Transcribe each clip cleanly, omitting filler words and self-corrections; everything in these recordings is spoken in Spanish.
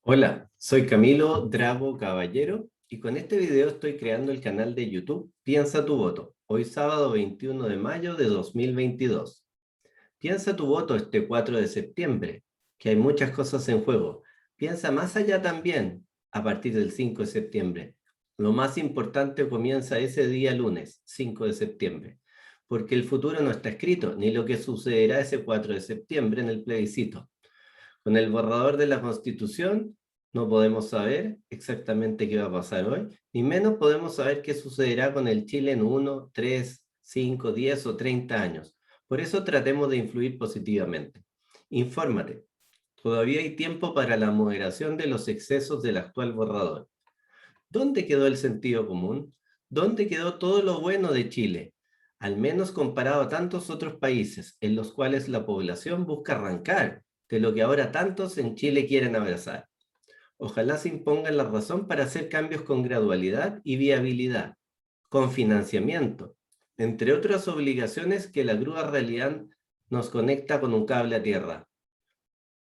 Hola, soy Camilo Drago Caballero y con este video estoy creando el canal de YouTube Piensa tu voto, hoy sábado 21 de mayo de 2022. Piensa tu voto este 4 de septiembre, que hay muchas cosas en juego. Piensa más allá también, a partir del 5 de septiembre. Lo más importante comienza ese día lunes, 5 de septiembre, porque el futuro no está escrito, ni lo que sucederá ese 4 de septiembre en el plebiscito. Con el borrador de la Constitución no podemos saber exactamente qué va a pasar hoy, ni menos podemos saber qué sucederá con el Chile en 1, 3, 5, 10 o 30 años. Por eso tratemos de influir positivamente. Infórmate. Todavía hay tiempo para la moderación de los excesos del actual borrador. ¿Dónde quedó el sentido común? ¿Dónde quedó todo lo bueno de Chile? Al menos comparado a tantos otros países en los cuales la población busca arrancar de lo que ahora tantos en Chile quieren abrazar. Ojalá se impongan la razón para hacer cambios con gradualidad y viabilidad, con financiamiento, entre otras obligaciones que la grúa realidad nos conecta con un cable a tierra.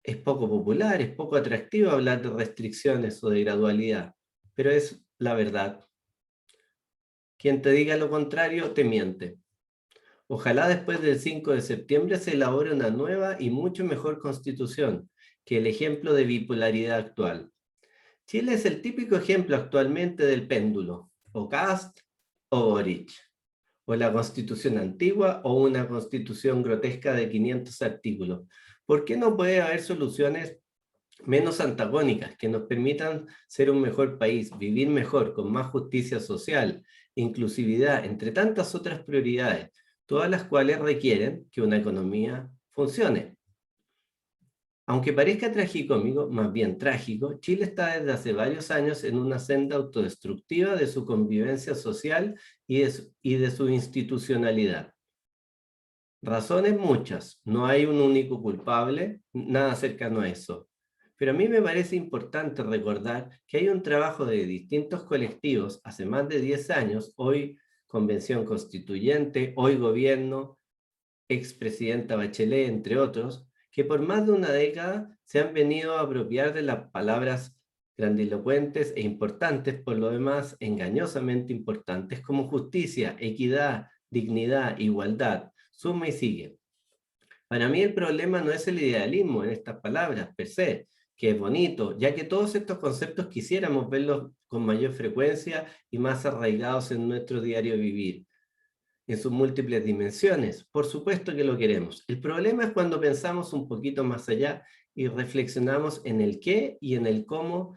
Es poco popular, es poco atractivo hablar de restricciones o de gradualidad, pero es la verdad. Quien te diga lo contrario te miente. Ojalá después del 5 de septiembre se elabore una nueva y mucho mejor constitución que el ejemplo de bipolaridad actual. Chile es el típico ejemplo actualmente del péndulo, o Kast o Boric, o la constitución antigua o una constitución grotesca de 500 artículos. ¿Por qué no puede haber soluciones menos antagónicas que nos permitan ser un mejor país, vivir mejor, con más justicia social, inclusividad, entre tantas otras prioridades, todas las cuales requieren que una economía funcione? Aunque parezca tragicómico, más bien trágico, Chile está desde hace varios años en una senda autodestructiva de su convivencia social y de su institucionalidad. Razones muchas, no hay un único culpable, nada cercano a eso. Pero a mí me parece importante recordar que hay un trabajo de distintos colectivos hace más de 10 años, hoy Convención Constituyente, hoy Gobierno, expresidenta Bachelet, entre otros, que por más de una década se han venido a apropiar de las palabras grandilocuentes e importantes, por lo demás engañosamente importantes, como justicia, equidad, dignidad, igualdad, suma y sigue. Para mí el problema no es el idealismo en estas palabras per se, que es bonito, ya que todos estos conceptos quisiéramos verlos con mayor frecuencia y más arraigados en nuestro diario vivir, en sus múltiples dimensiones. Por supuesto que lo queremos. El problema es cuando pensamos un poquito más allá y reflexionamos en el qué y en el cómo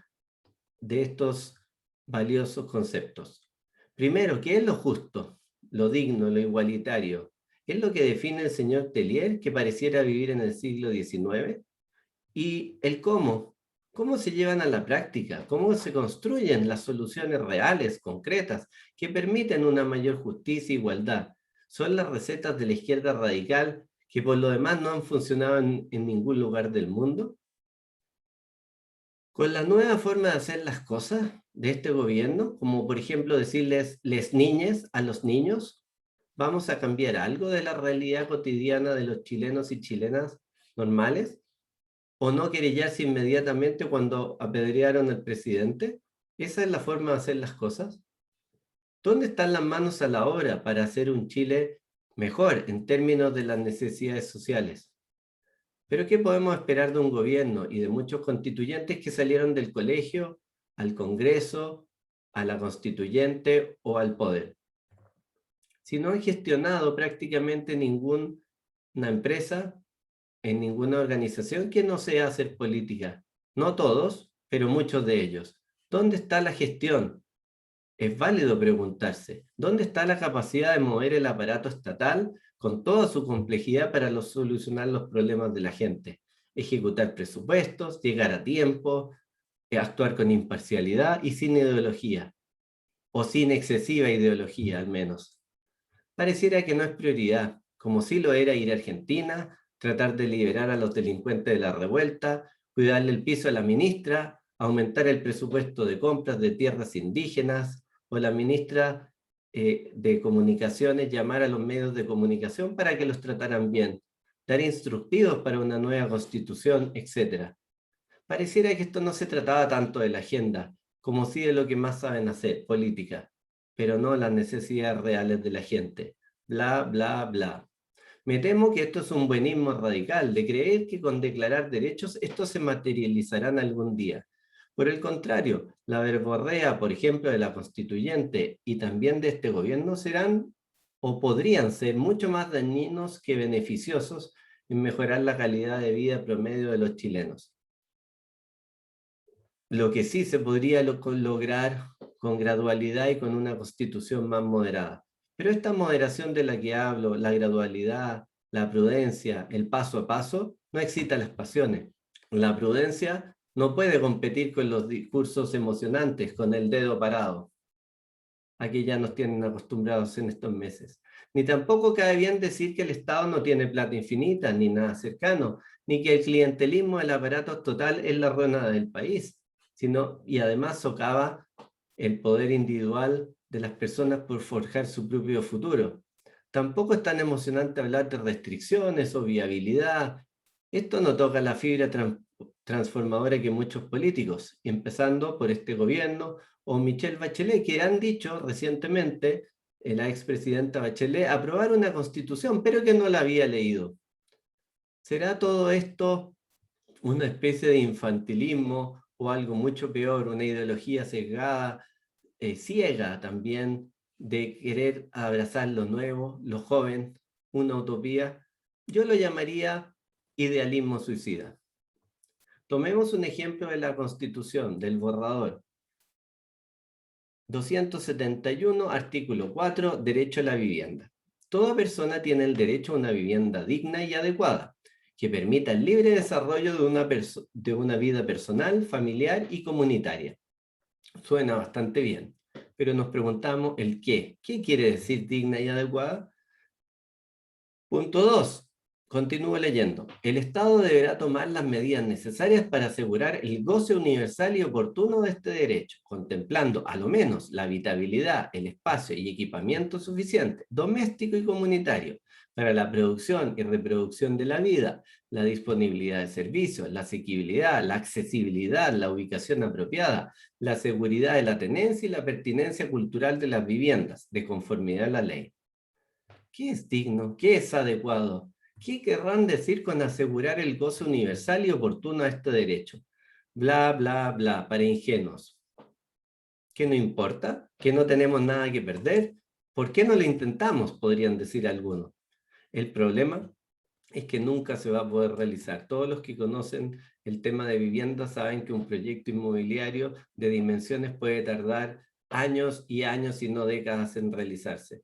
de estos valiosos conceptos. Primero, ¿qué es lo justo, lo digno, lo igualitario? ¿Es lo que define el señor Tellier, que pareciera vivir en el siglo XIX? Y el cómo se llevan a la práctica, cómo se construyen las soluciones reales, concretas, que permiten una mayor justicia e igualdad. Son las recetas de la izquierda radical que por lo demás no han funcionado en ningún lugar del mundo. Con la nueva forma de hacer las cosas de este gobierno, como por ejemplo decirles les niñes a los niños, ¿vamos a cambiar algo de la realidad cotidiana de los chilenos y chilenas normales? ¿O no querellarse inmediatamente cuando apedrearon al presidente? ¿Esa es la forma de hacer las cosas? ¿Dónde están las manos a la obra para hacer un Chile mejor en términos de las necesidades sociales? Pero ¿qué podemos esperar de un gobierno y de muchos constituyentes que salieron del colegio, al Congreso, a la constituyente o al poder? Si no han gestionado prácticamente ninguna empresa, en ninguna organización que no sea hacer política. No todos, pero muchos de ellos. ¿Dónde está la gestión? Es válido preguntarse, ¿dónde está la capacidad de mover el aparato estatal con toda su complejidad para solucionar los problemas de la gente? Ejecutar presupuestos, llegar a tiempo, actuar con imparcialidad y sin ideología, o sin excesiva ideología al menos. Pareciera que no es prioridad, como sí lo era ir a Argentina, tratar de liberar a los delincuentes de la revuelta, cuidarle el piso a la ministra, aumentar el presupuesto de compras de tierras indígenas, o la ministra de Comunicaciones llamar a los medios de comunicación para que los trataran bien, dar instructivos para una nueva constitución, etc. Pareciera que esto no se trataba tanto de la agenda, como sí de lo que más saben hacer, política, pero no las necesidades reales de la gente. Bla, bla, bla. Me temo que esto es un buenismo radical, de creer que con declarar derechos estos se materializarán algún día. Por el contrario, la verborrea, por ejemplo, de la constituyente y también de este gobierno serán o podrían ser mucho más dañinos que beneficiosos en mejorar la calidad de vida promedio de los chilenos. Lo que sí se podría lograr con gradualidad y con una constitución más moderada. Pero esta moderación de la que hablo, la gradualidad, la prudencia, el paso a paso, no excita las pasiones. La prudencia no puede competir con los discursos emocionantes, con el dedo parado, a que ya nos tienen acostumbrados en estos meses. Ni tampoco cae bien decir que el Estado no tiene plata infinita, ni nada cercano, ni que el clientelismo del aparato total es la ruina del país, sino, y además socava el poder individual de las personas por forjar su propio futuro. Tampoco es tan emocionante hablar de restricciones o viabilidad. Esto no toca la fibra transformadora que muchos políticos, empezando por este gobierno, o Michelle Bachelet, que han dicho recientemente, la expresidenta Bachelet, aprobar una constitución, pero que no la había leído. ¿Será todo esto una especie de infantilismo o algo mucho peor, una ideología sesgada, ciega también, de querer abrazar lo nuevo, lo joven, una utopía? Yo lo llamaría idealismo suicida. Tomemos un ejemplo de la Constitución, del borrador. 271, artículo 4, derecho a la vivienda. Toda persona tiene el derecho a una vivienda digna y adecuada, que permita el libre desarrollo de una vida personal, familiar y comunitaria. Suena bastante bien, pero nos preguntamos el qué. ¿Qué quiere decir digna y adecuada? Punto 2. Continúo leyendo. El Estado deberá tomar las medidas necesarias para asegurar el goce universal y oportuno de este derecho, contemplando a lo menos la habitabilidad, el espacio y equipamiento suficiente, doméstico y comunitario, para la producción y reproducción de la vida, la disponibilidad de servicios, la asequibilidad, la accesibilidad, la ubicación apropiada, la seguridad de la tenencia y la pertinencia cultural de las viviendas, de conformidad a la ley. ¿Qué es digno? ¿Qué es adecuado? ¿Qué querrán decir con asegurar el goce universal y oportuno a este derecho? Bla, bla, bla, para ingenuos. ¿Qué no importa? ¿Que no tenemos nada que perder? ¿Por qué no lo intentamos? Podrían decir algunos. El problema es que nunca se va a poder realizar. Todos los que conocen el tema de vivienda saben que un proyecto inmobiliario de dimensiones puede tardar años y años y no décadas en realizarse,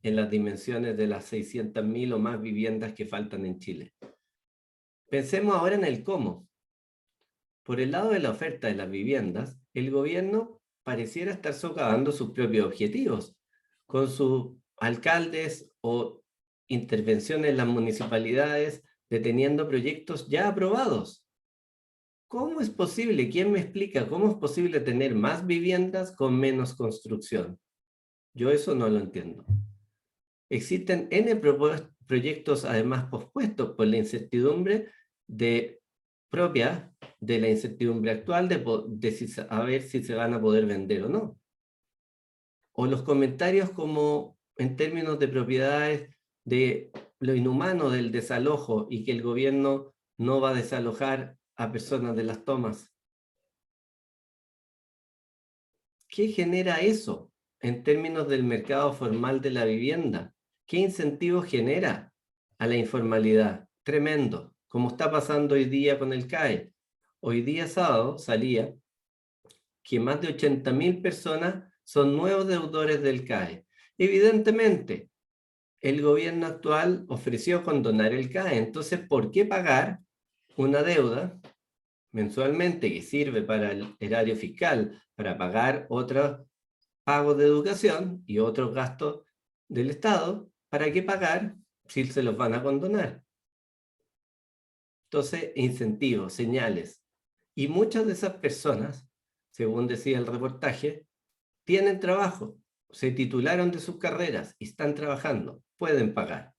en las dimensiones de las 600.000 o más viviendas que faltan en Chile. Pensemos ahora en el cómo. Por el lado de la oferta de las viviendas, el gobierno pareciera estar socavando sus propios objetivos, con sus alcaldes o intervenciones en las municipalidades deteniendo proyectos ya aprobados. ¿Cómo es posible? ¿Quién me explica cómo es posible tener más viviendas con menos construcción? Yo eso no lo entiendo. Existen N proyectos además pospuestos por la incertidumbre propia de la incertidumbre actual de a ver si se van a poder vender o no. O los comentarios como en términos de propiedades de lo inhumano del desalojo y que el gobierno no va a desalojar a personas de las tomas. ¿Qué genera eso en términos del mercado formal de la vivienda? ¿Qué incentivo genera a la informalidad? Tremendo, como está pasando hoy día con el CAE. Hoy día sábado salía que más de 80.000 personas son nuevos deudores del CAE. Evidentemente, el gobierno actual ofreció condonar el CAE, entonces, ¿por qué pagar una deuda mensualmente que sirve para el erario fiscal, para pagar otros pagos de educación y otros gastos del Estado? ¿Para qué pagar si se los van a condonar? Entonces, incentivos, señales. Y muchas de esas personas, según decía el reportaje, tienen trabajo, se titularon de sus carreras y están trabajando, pueden pagar.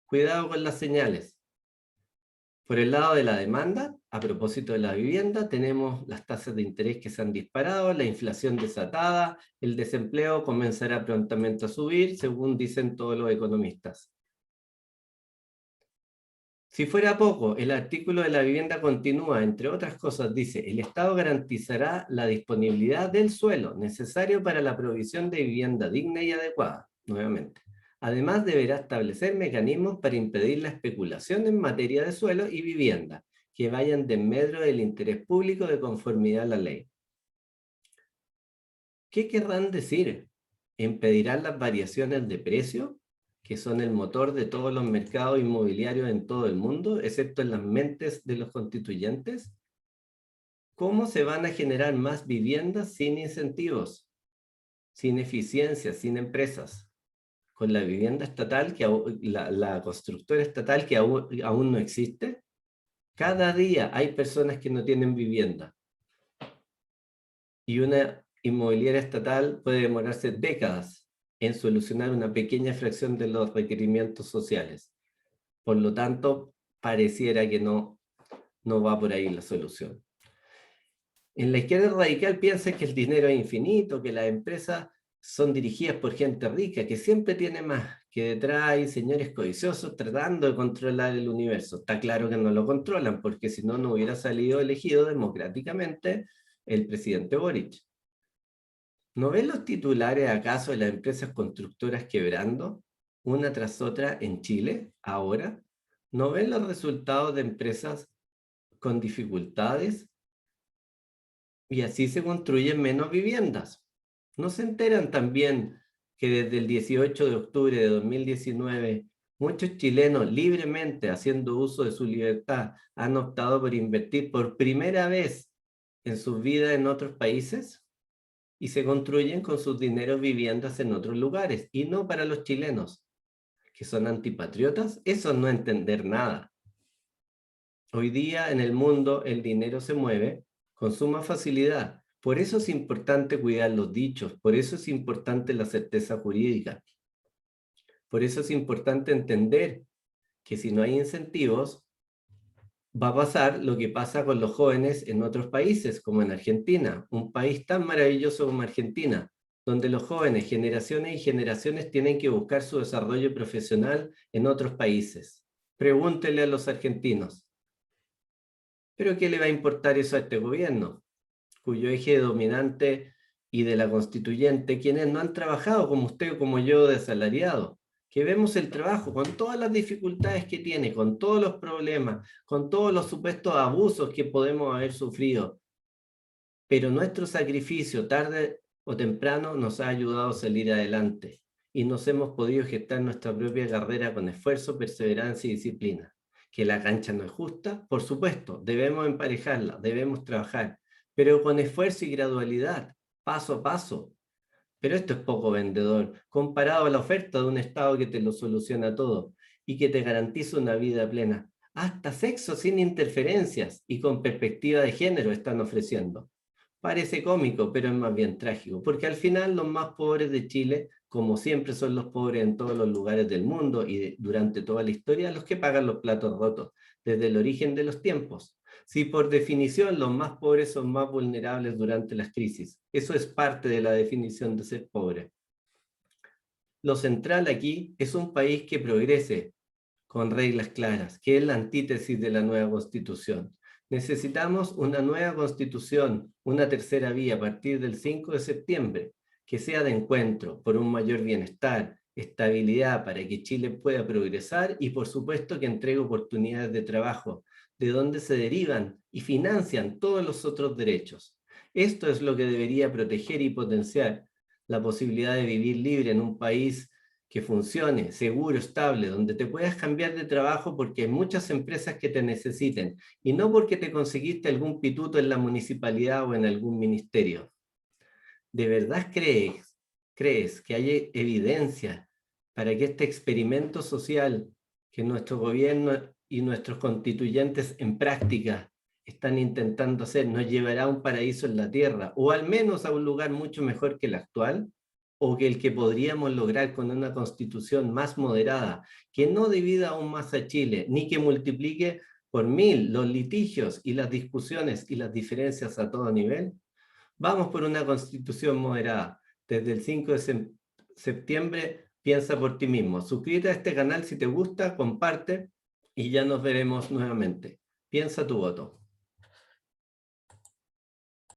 Cuidado con las señales. Por el lado de la demanda, a propósito de la vivienda, tenemos las tasas de interés que se han disparado, la inflación desatada, el desempleo comenzará prontamente a subir, según dicen todos los economistas. Si fuera poco, el artículo de la vivienda continúa, entre otras cosas, dice: el Estado garantizará la disponibilidad del suelo necesario para la provisión de vivienda digna y adecuada, nuevamente. Además, deberá establecer mecanismos para impedir la especulación en materia de suelo y vivienda, que vayan de medro del interés público de conformidad a la ley. ¿Qué querrán decir? ¿Impedirán las variaciones de precio, que son el motor de todos los mercados inmobiliarios en todo el mundo, excepto en las mentes de los constituyentes? ¿Cómo se van a generar más viviendas sin incentivos, sin eficiencia, sin empresas? Con la vivienda estatal, la constructora estatal que aún no existe. Cada día hay personas que no tienen vivienda. Y una inmobiliaria estatal puede demorarse décadas en solucionar una pequeña fracción de los requerimientos sociales. Por lo tanto, pareciera que no va por ahí la solución. En la izquierda radical piensa que el dinero es infinito, que las empresas son dirigidas por gente rica, que siempre tiene más, que detrás hay señores codiciosos tratando de controlar el universo. Está claro que no lo controlan, porque si no, no hubiera salido elegido democráticamente el presidente Boric. ¿No ven los titulares acaso de las empresas constructoras quebrando una tras otra en Chile ahora? ¿No ven los resultados de empresas con dificultades? Y así se construyen menos viviendas. ¿No se enteran también que desde el 18 de octubre de 2019 muchos chilenos, libremente haciendo uso de su libertad, han optado por invertir por primera vez en sus vidas en otros países? Y se construyen con sus dineros viviendas en otros lugares, y no para los chilenos, que son antipatriotas. Eso es no entender nada. Hoy día en el mundo el dinero se mueve con suma facilidad. Por eso es importante cuidar los dichos, por eso es importante la certeza jurídica. Por eso es importante entender que si no hay incentivos, va a pasar lo que pasa con los jóvenes en otros países, como en Argentina, un país tan maravilloso como Argentina, donde los jóvenes, generaciones y generaciones, tienen que buscar su desarrollo profesional en otros países. Pregúntele a los argentinos. ¿Pero qué le va a importar eso a este gobierno, cuyo eje dominante y de la constituyente, quienes no han trabajado como usted o como yo de asalariado? Que vemos el trabajo con todas las dificultades que tiene, con todos los problemas, con todos los supuestos abusos que podemos haber sufrido. Pero nuestro sacrificio, tarde o temprano, nos ha ayudado a salir adelante y nos hemos podido gestar nuestra propia carrera con esfuerzo, perseverancia y disciplina. Que la cancha no es justa, por supuesto, debemos emparejarla, debemos trabajar, pero con esfuerzo y gradualidad, paso a paso. Pero esto es poco vendedor, comparado a la oferta de un Estado que te lo soluciona todo y que te garantiza una vida plena. Hasta sexo sin interferencias y con perspectiva de género están ofreciendo. Parece cómico, pero es más bien trágico, porque al final los más pobres de Chile, como siempre son los pobres en todos los lugares del mundo y durante toda la historia, los que pagan los platos rotos desde el origen de los tiempos. Si por definición los más pobres son más vulnerables durante las crisis, eso es parte de la definición de ser pobre. Lo central aquí es un país que progrese con reglas claras, que es la antítesis de la nueva Constitución. Necesitamos una nueva Constitución, una tercera vía a partir del 5 de septiembre, que sea de encuentro por un mayor bienestar, estabilidad para que Chile pueda progresar y por supuesto que entregue oportunidades de trabajo, de donde se derivan y financian todos los otros derechos. Esto es lo que debería proteger y potenciar la posibilidad de vivir libre en un país que funcione, seguro, estable, donde te puedas cambiar de trabajo porque hay muchas empresas que te necesiten y no porque te conseguiste algún pituto en la municipalidad o en algún ministerio. ¿De verdad crees que hay evidencia para que este experimento social que nuestro gobierno y nuestros constituyentes en práctica están intentando hacer nos llevará a un paraíso en la tierra o al menos a un lugar mucho mejor que el actual? ¿O que el que podríamos lograr con una constitución más moderada, que no divida aún más a Chile, ni que multiplique por 1000 los litigios y las discusiones y las diferencias a todo nivel. Vamos por una constitución moderada. Desde el 5 de septiembre, piensa por ti mismo. Suscríbete a este canal si te gusta, comparte y ya nos veremos nuevamente. Piensa tu voto.